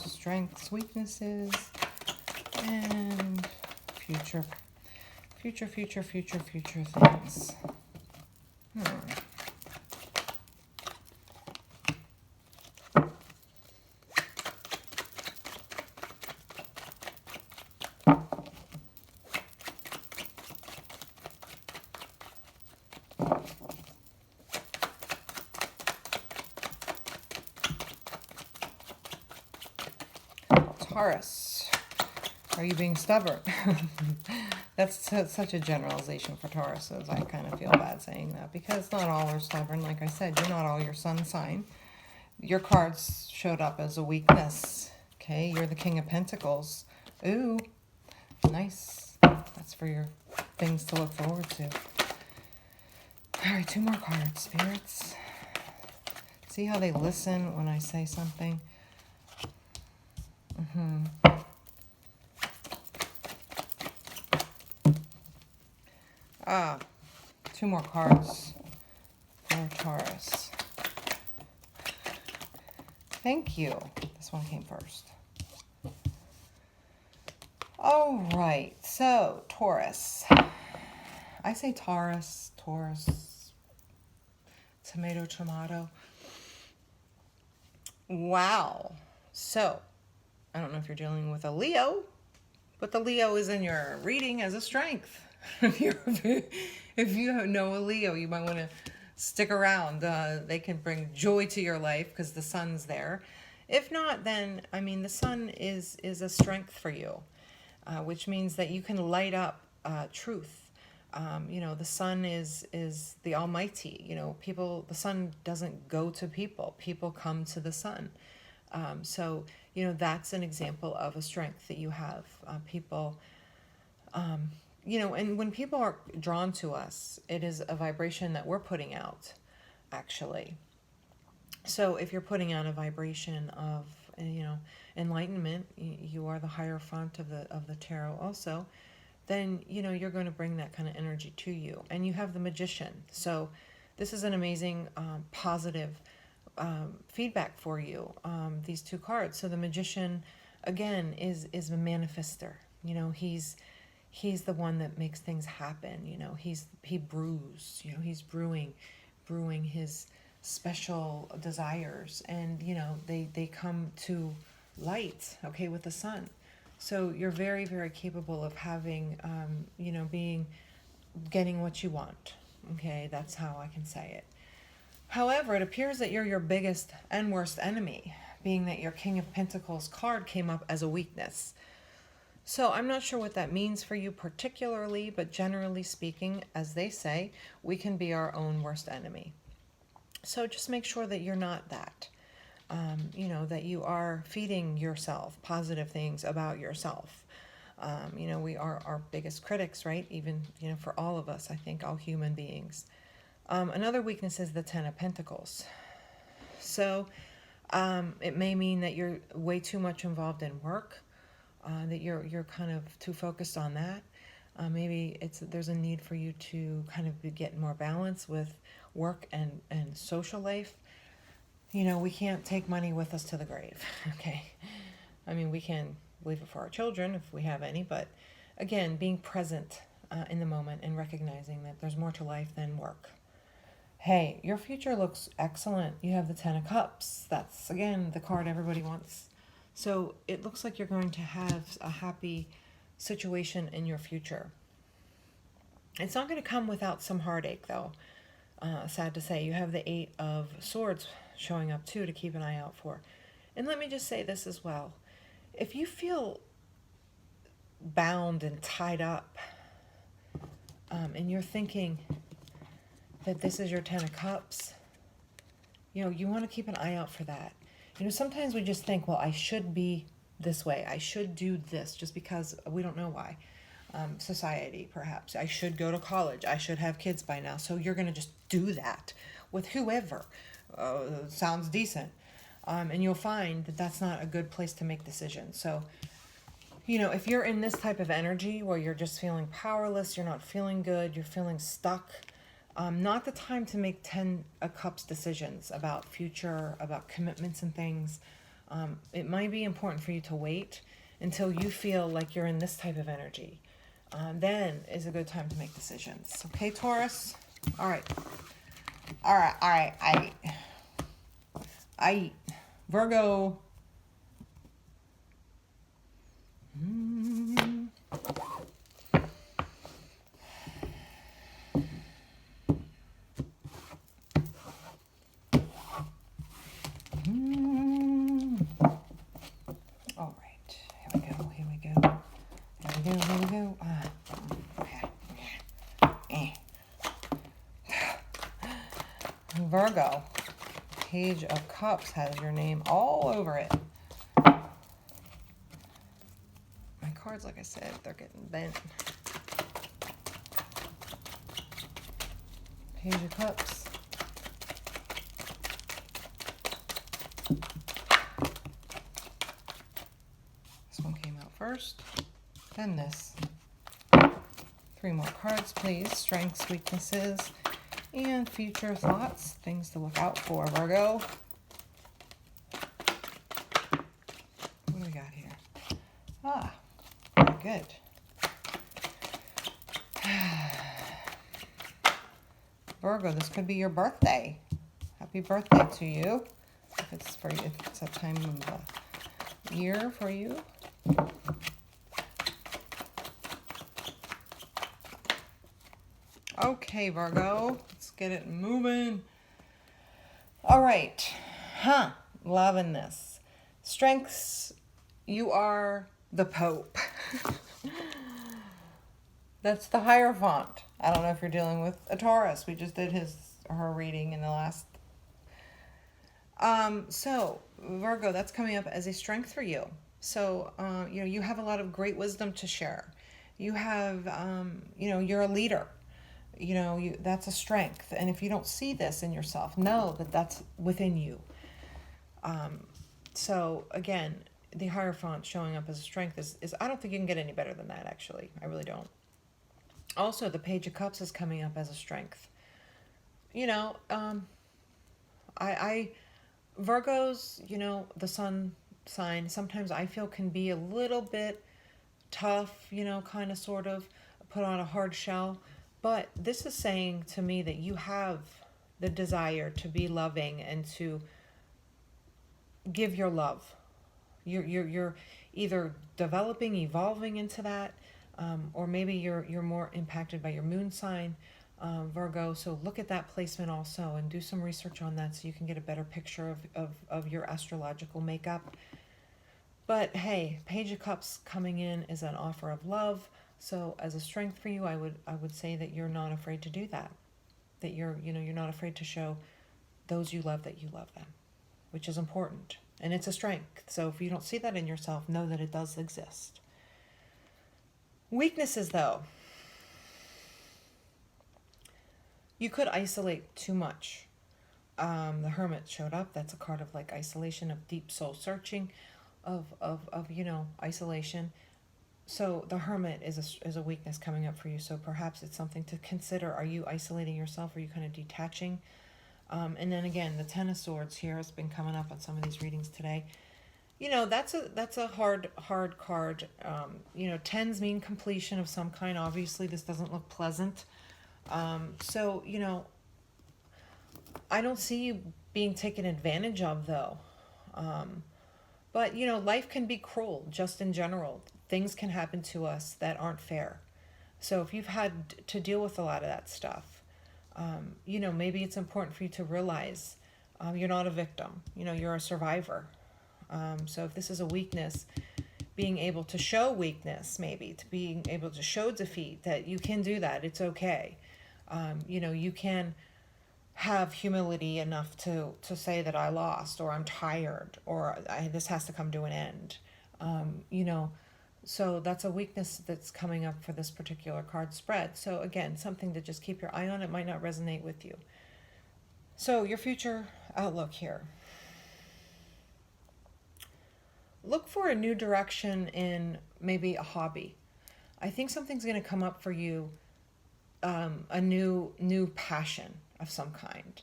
Strengths, weaknesses, and future things. Taurus, are you being stubborn? That's such a generalization for Tauruses. I kind of feel bad saying that because not all are stubborn. Like I said, you're not all your sun sign. Your cards showed up as a weakness. Okay, you're the King of Pentacles. Ooh, nice. That's for your things to look forward to. All right, 2 more cards, spirits. See how they listen when I say something? Ah, 2 more cards for Taurus. Thank you. This one came first. All right, so Taurus. I say Taurus, tomato. Wow. So, I don't know if you're dealing with a Leo, but the Leo is in your reading as a strength. If you know a Leo, you might want to stick around. They can bring joy to your life because the sun's there. If not, then, I mean, the sun is a strength for you, which means that you can light up truth. You know, the sun is the Almighty. You know, the sun doesn't go to people. People come to the sun. So, you know, that's an example of a strength that you have. People, you know, and when people are drawn to us, it is a vibration that we're putting out, actually. So if you're putting out a vibration of, you know, enlightenment, you are the hierophant of the tarot also, then, you know, you're going to bring that kind of energy to you. And you have the Magician. So this is an amazing, positive feedback for you, these 2 cards. So the Magician, again, is a manifester. You know, he's the one that makes things happen. You know, he brews. You know, he's brewing his special desires, and you know they come to light. Okay, with the sun. So you're very, very capable of having, you know, getting what you want. Okay, that's how I can say it. However, it appears that you're your biggest and worst enemy, being that your King of Pentacles card came up as a weakness. So I'm not sure what that means for you particularly, but generally speaking, as they say, we can be our own worst enemy. So just make sure that you're not that. You know, that you are feeding yourself positive things about yourself. You know, we are our biggest critics, right? Even, you know, for all of us, I think, all human beings. Another weakness is the Ten of Pentacles. So it may mean that you're way too much involved in work, that you're kind of too focused on that. Maybe there's a need for you to kind of get more balance with work and social life. You know, we can't take money with us to the grave, okay? I mean, we can leave it for our children if we have any, but again, being present in the moment and recognizing that there's more to life than work. Hey, your future looks excellent. You have the 10 of Cups. That's, again, the card everybody wants. So it looks like you're going to have a happy situation in your future. It's not going to come without some heartache, though. Sad to say. You have the 8 of Swords showing up, too, to keep an eye out for. And let me just say this as well. If you feel bound and tied up, and you're thinking that this is your 10 of Cups, you know, you want to keep an eye out for that. You know, sometimes we just think, well, I should be this way. I should do this just because we don't know why. Society, perhaps. I should go to college. I should have kids by now. So you're going to just do that with whoever. Sounds decent. And you'll find that that's not a good place to make decisions. So, you know, if you're in this type of energy where you're just feeling powerless, you're not feeling good, you're feeling stuck, Not the time to make 10 of Cups decisions about future, about commitments and things. It might be important for you to wait until you feel like you're in this type of energy. Then is a good time to make decisions. Okay, Taurus? All right. All right, all right. Virgo. All right, here we go. Virgo, Page of Cups has your name all over it. My cards, like I said, they're getting bent. Page of Cups. This one came out first, then this. 3 more cards, please. Strengths, weaknesses, and future thoughts. Things to look out for, Virgo. What do we got here? Very good. Virgo, this could be your birthday. Happy birthday to you. If it's for you, if it's a time of the year for you. Okay, Virgo, let's get it moving. All right. Loving this. Strengths, you are the Pope. That's the Hierophant. I don't know if you're dealing with a Taurus. We just did her reading in the last. So Virgo, that's coming up as a strength for you. So, you have a lot of great wisdom to share. You have, you're a leader. That's a strength. And if you don't see this in yourself, know that that's within you. So again, the Hierophant showing up as a strength is I don't think you can get any better than that, actually. I really don't. Also, the Page of Cups is coming up as a strength. Virgos, the sun sign, sometimes I feel can be a little bit tough, kind of sort of put on a hard shell. But this is saying to me that you have the desire to be loving and to give your love. You're either developing, evolving into that, or maybe you're more impacted by your moon sign, Virgo. So look at that placement also and do some research on that so you can get a better picture of your astrological makeup. But hey, Page of Cups coming in is an offer of love. So as a strength for you, I would say that you're not afraid to do that. That you're not afraid to show those you love that you love them, which is important. And it's a strength. So if you don't see that in yourself, know that it does exist. Weaknesses, though. You could isolate too much. The Hermit showed up. That's a card of like isolation, of deep soul searching, of isolation. So the Hermit is a weakness coming up for you. So perhaps it's something to consider. Are you isolating yourself? Are you kind of detaching? And then again, the Ten of Swords here has been coming up on some of these readings today. That's a hard card. Tens mean completion of some kind. Obviously, this doesn't look pleasant. So I don't see you being taken advantage of, though. But life can be cruel, just in general. Things can happen to us that aren't fair. So if you've had to deal with a lot of that stuff, maybe it's important for you to realize you're not a victim. You're a survivor. So if this is a weakness, being able to show weakness, maybe, to being able to show defeat, that you can do that. It's okay. You can have humility enough to say that I lost, or I'm tired, or this has to come to an end. So that's a weakness that's coming up for this particular card spread. So again, something to just keep your eye on. It might not resonate with you. So your future outlook here. Look for a new direction in maybe a hobby. I think something's going to come up for you a new passion of some kind.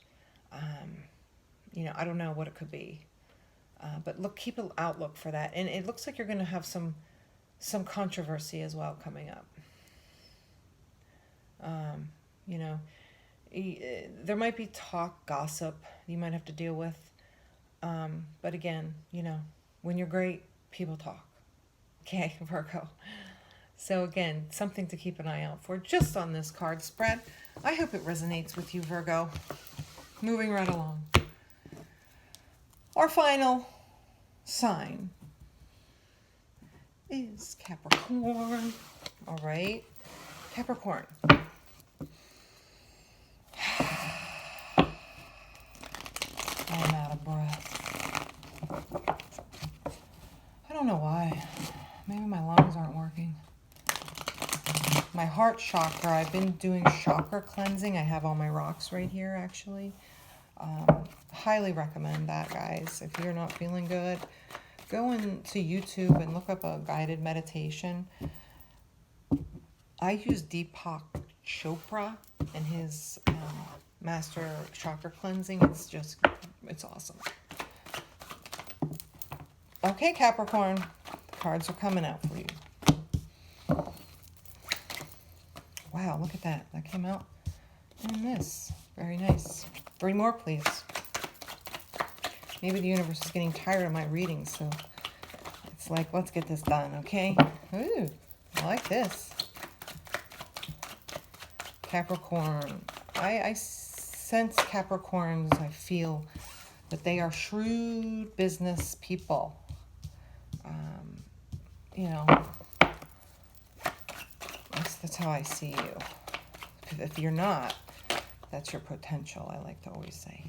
You know, I don't know what it could be, but keep an outlook for that. And it looks like you're going to have some controversy as well coming up. You know, there might be talk, gossip you might have to deal with. But again, you know, when you're great, people talk. Okay, Virgo. So again, something to keep an eye out for just on this card spread. I hope it resonates with you, Virgo. Moving right along. Our final sign is Capricorn. All right, Capricorn. I'm out of breath. I don't know why. Maybe my lungs aren't working. My heart chakra, I've been doing chakra cleansing. I have all my rocks right here, actually. Highly recommend that, guys. If you're not feeling good, go into YouTube and look up a guided meditation. I use Deepak Chopra and his master chakra cleansing. It's awesome. Okay, Capricorn, the cards are coming out for you. Wow, look at that. That came out in this. Very nice. 3 more, please. Maybe the universe is getting tired of my readings, so it's like, let's get this done, okay? Ooh, I like this. Capricorn. I sense Capricorns. I feel that they are shrewd business people. You know, that's how I see you. If you're not, that's your potential, I like to always say.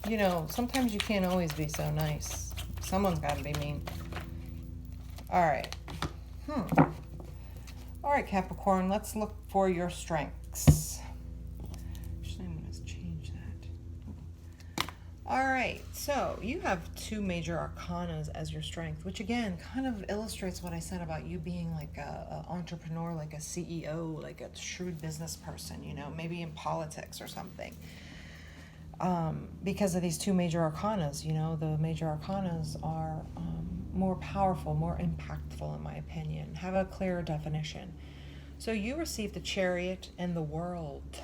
You know, sometimes you can't always be so nice. Someone's got to be mean. All right. All right, Capricorn, let's look for your strengths. Actually, I'm going to change that. All right, so you have 2 major arcanas as your strength, which again kind of illustrates what I said about you being like an entrepreneur, like a CEO, like a shrewd business person, you know, maybe in politics or something. Because of these 2 major arcanas, you know, the major arcanas are more powerful, more impactful, in my opinion, have a clearer definition. So you receive the Chariot and the World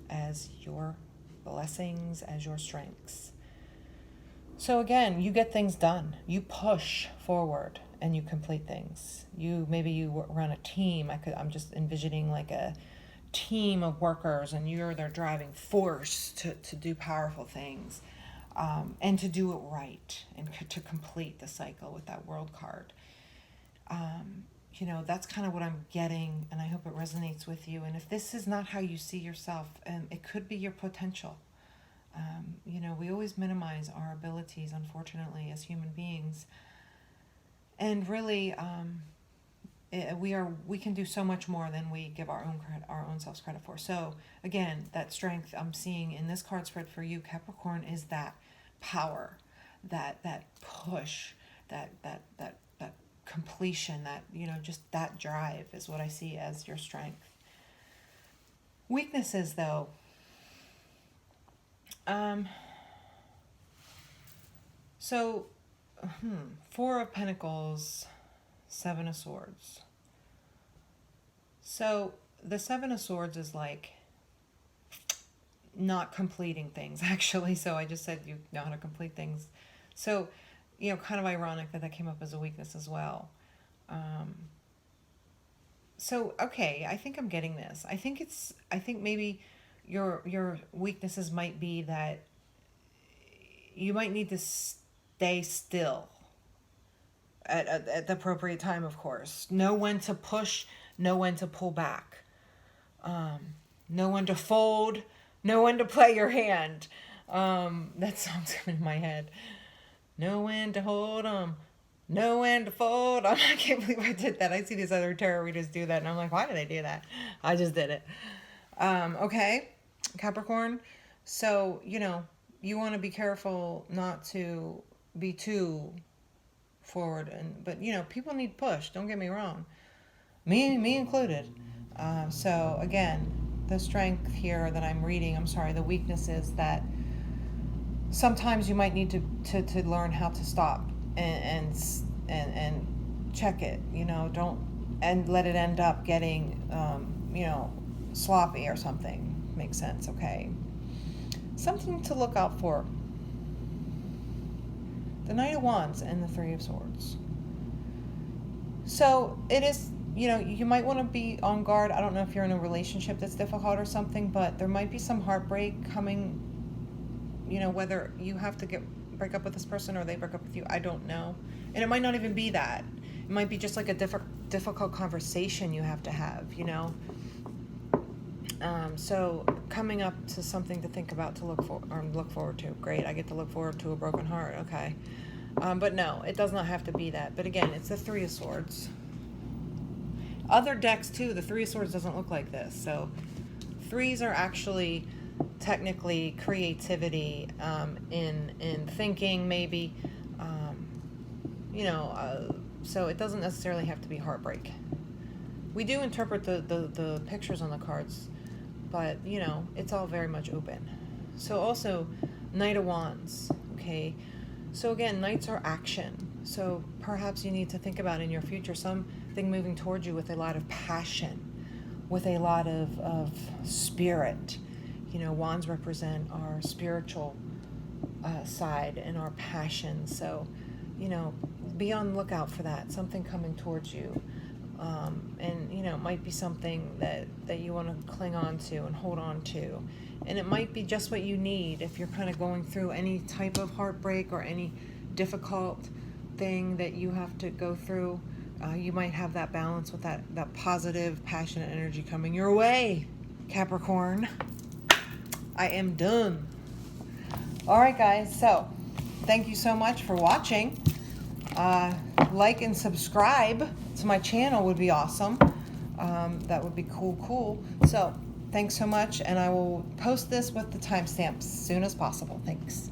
as your blessings, as your strengths. So again, you get things done. You push forward and you complete things. Maybe you run a team. I'm just envisioning like a team of workers, and you're their driving force to do powerful things, and to do it right, and to complete the cycle with that World card. You know, that's kind of what I'm getting, and I hope it resonates with you. And if this is not how you see yourself, it could be your potential. You know, we always minimize our abilities, unfortunately, as human beings. And really, we can do so much more than we give our own selves credit for. So again, that strength I'm seeing in this card spread for you, Capricorn, is that power, that push, that completion, that, you know, just that drive is what I see as your strength. Weaknesses, though. 4 of Pentacles, 7 of Swords. So the 7 of Swords is like not completing things, actually. So I just said you know how to complete things. So, you know, kind of ironic that came up as a weakness as well. So, okay, I think I'm getting this. I think maybe your weaknesses might be that you might need to stay still at the appropriate time, of course. Know when to push, know when to pull back. Know when to fold, know when to play your hand. That song's coming in my head. Know when to hold 'em, know when to fold 'em. I can't believe I did that. I see these other tarot readers do that, and I'm like, why did I do that? I just did it. Okay, Capricorn. So, you know, you want to be careful not to be too forward. But people need push. Don't get me wrong, me included. So again, the strength here that I'm reading, the weakness is that sometimes you might need to learn how to stop and check it. Don't and let it end up getting sloppy or something. Makes sense, okay? Something to look out for. The Knight of Wands and the Three of Swords. So it is, you might want to be on guard. I don't know if you're in a relationship that's difficult or something, but there might be some heartbreak coming, whether you have to break up with this person or they break up with you, I don't know. And it might not even be that. It might be just like a difficult conversation you have to have, So coming up to something to think about, to look forward to. Great, I get to look forward to a broken heart. Okay, but no, it does not have to be that. But again, it's the Three of Swords. Other decks too, the Three of Swords doesn't look like this. So threes are actually technically creativity in thinking, maybe. So it doesn't necessarily have to be heartbreak. We do interpret the pictures on the cards, but it's all very much open. So also Knight of Wands, okay? So again, knights are action. So perhaps you need to think about in your future something moving towards you with a lot of passion, with a lot of spirit. Wands represent our spiritual side and our passion. So, be on the lookout for that, something coming towards you. And it might be something that you want to cling on to and hold on to, and it might be just what you need if you're kind of going through any type of heartbreak or any difficult thing that you have to go through. You might have that balance with that positive, passionate energy coming your way, Capricorn. I am done. All right, guys, so thank you so much for watching. Like and subscribe to my channel would be awesome. That would be cool. So thanks so much, and I will post this with the timestamps as soon as possible. Thanks.